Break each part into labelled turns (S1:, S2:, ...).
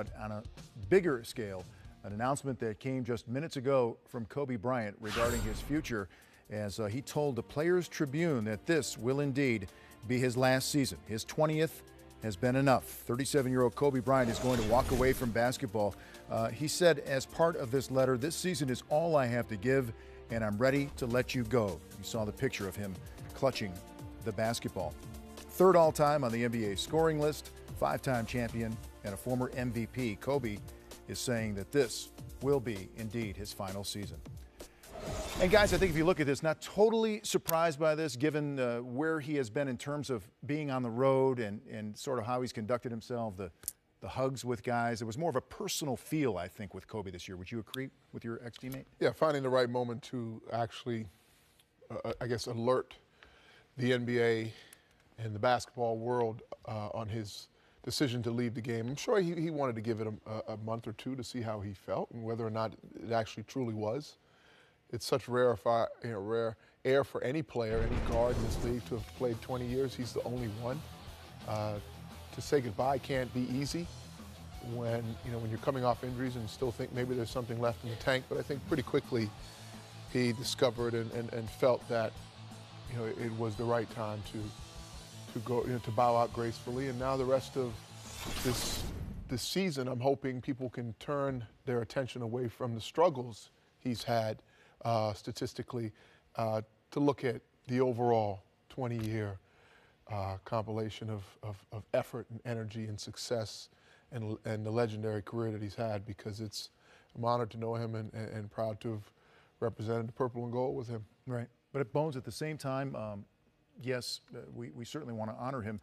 S1: but on a bigger scale, an announcement that came just minutes ago from Kobe Bryant regarding his future, as he told the Players Tribune that this will indeed be his last season. His 20th has been enough. 37-year-old Kobe Bryant is going to walk away from basketball. He said as part of this letter, "This season is all I have to give, and I'm ready to let you go." You saw the picture of him clutching the basketball. Third all-time on the NBA scoring list, five-time champion, and a former MVP. Kobe is saying that this will be indeed his final season. And guys, I think if you look at this, not totally surprised by this, given where he has been in terms of being on the road and sort of how he's conducted himself, the hugs with guys. It was more of a personal feel, I think, with Kobe this year. Would you agree with your ex-teammate?
S2: Yeah, finding the right moment to actually, I guess, alert the NBA and the basketball world on his decision to leave the game. I'm sure he wanted to give it a month or two to see how he felt and whether or not it actually truly was. It's such rare air for any player, any guard in this league to have played 20 years. He's the only one. To say goodbye can't be easy when you're coming off injuries and still think maybe there's something left in the tank. But I think pretty quickly he discovered and felt that it was the right time to go to bow out gracefully. And now the rest of this season, I'm hoping people can turn their attention away from the struggles he's had statistically to look at the overall 20-year compilation of effort and energy and success and the legendary career that he's had, because I'm honored to know him and proud to have represented the purple and gold with him.
S1: Right. But at Bones, at the same time, yes, we certainly want to honor him.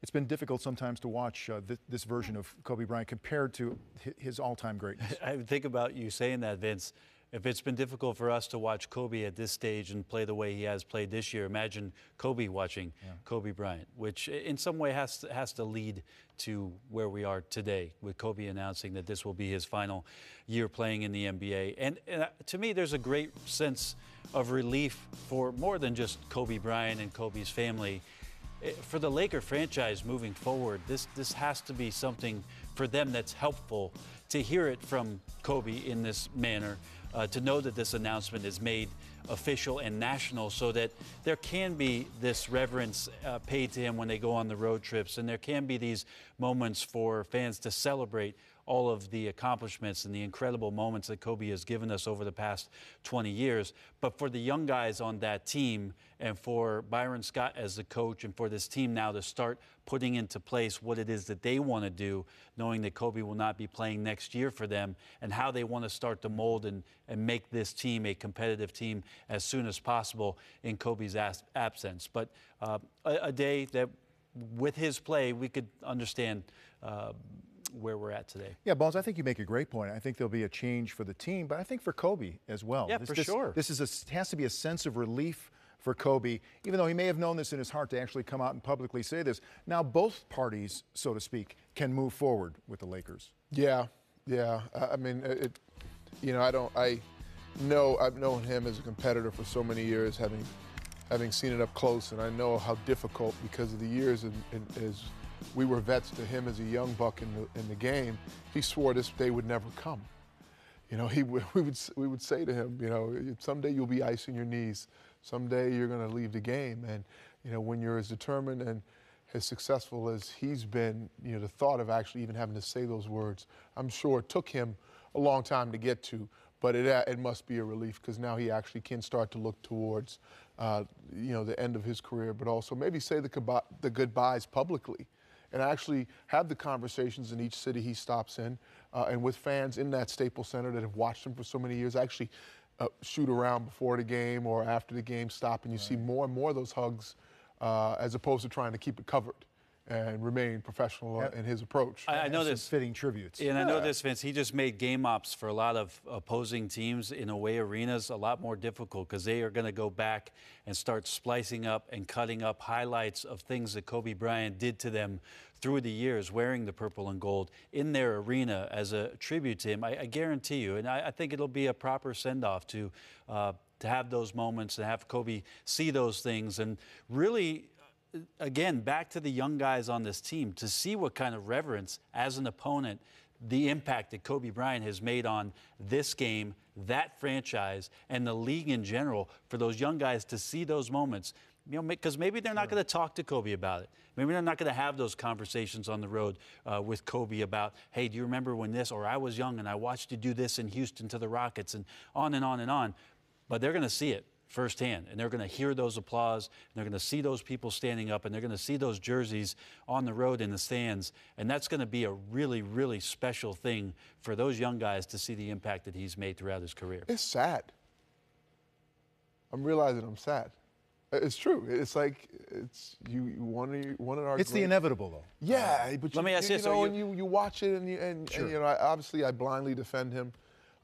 S1: It's been difficult sometimes to watch this version of Kobe Bryant compared to his all-time greatness.
S3: I think about you saying that, Vince. If it's been difficult for us to watch Kobe at this stage and play the way he has played this year, imagine Kobe watching Kobe Bryant, which in some way has to lead to where we are today, with Kobe announcing that this will be his final year playing in the NBA. And to me, there's a great sense of relief for more than just Kobe Bryant and Kobe's family. For the Laker franchise moving forward, this has to be something for them that's helpful to hear it from Kobe in this manner, to know that this announcement is made official and national, so that there can be this reverence paid to him when they go on the road trips, and there can be these moments for fans to celebrate all of the accomplishments and the incredible moments that Kobe has given us over the past 20 years. But for the young guys on that team, and for Byron Scott as the coach, and for this team now to start putting into place what it is that they want to do, knowing that Kobe will not be playing next year for them, and how they want to start to mold and make this team a competitive team as soon as possible in Kobe's absence. But a day that with his play, we could understand where we're at today.
S1: Yeah, Bones, I think you make a great point. I think there'll be a change for the team, but I think for Kobe as well.
S3: Yeah, for sure.
S1: This has to be a sense of relief for Kobe, even though he may have known this in his heart to actually come out and publicly say this. Now both parties, so to speak, can move forward with the Lakers.
S2: Yeah. I mean, I've known him as a competitor for so many years, having seen it up close, and I know how difficult, because of the years and as we were vets to him as a young buck in the game. He swore this day would never come. We would say to him, someday you'll be icing your knees. Someday you're going to leave the game. And when you're as determined and as successful as he's been, the thought of actually even having to say those words, I'm sure it took him a long time to get to. But it must be a relief, because now he actually can start to look towards the end of his career, but also maybe say the goodbyes publicly, and actually have the conversations in each city he stops in, and with fans in that Staples Center that have watched him for so many years. Actually shoot around before the game or after the game, stop, and you see more and more of those hugs, as opposed to trying to keep it covered and remain professional in his approach.
S3: I know this.
S1: Fitting tributes.
S3: And I know this, Vince. He just made game ops for a lot of opposing teams in away arenas a lot more difficult, because they are going to go back and start splicing up and cutting up highlights of things that Kobe Bryant did to them through the years, wearing the purple and gold in their arena as a tribute to him. I guarantee you, and I think it'll be a proper send-off to have those moments, and have Kobe see those things, and really, again, back to the young guys on this team, to see what kind of reverence as an opponent the impact that Kobe Bryant has made on this game, that franchise, and the league in general, for those young guys to see those moments. You know, because maybe they're not going to talk to Kobe about it. Maybe they're not going to have those conversations on the road with Kobe about, hey, do you remember when this, or I was young and I watched you do this in Houston to the Rockets, and on and on and on. But they're going to see it firsthand, and they're going to hear those applause, and they're going to see those people standing up, and they're going to see those jerseys on the road in the stands, and that's going to be a really, really special thing for those young guys to see the impact that he's made throughout his career.
S2: It's sad. I'm realizing I'm sad. It's true. It's like one of our.
S1: It's the inevitable, though.
S2: Yeah, but
S3: let me ask you this:
S2: you watch it and
S1: Sure.
S2: you know, obviously I blindly defend him,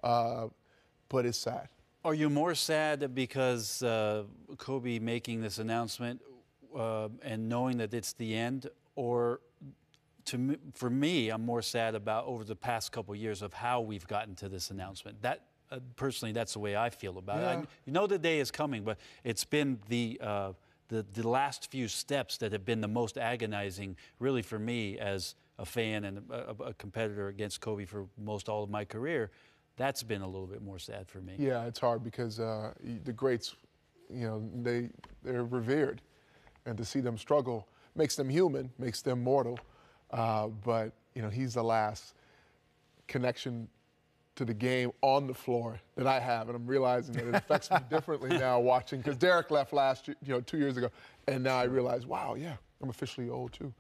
S2: but it's sad.
S3: Are you more sad because Kobe making this announcement and knowing that it's the end, or for me, I'm more sad about over the past couple of years of how we've gotten to this announcement? That personally, that's the way I feel about it. You know the day is coming, but it's been the last few steps that have been the most agonizing, really, for me as a fan and a competitor against Kobe for most all of my career. That's been a little bit more sad for me.
S2: Yeah, it's hard because the greats, you know, they're revered, and to see them struggle makes them human, makes them mortal. But you know, he's the last connection to the game on the floor that I have, and I'm realizing that it affects me differently now watching, because Derek left 2 years ago, and now I realize, wow, yeah, I'm officially old too.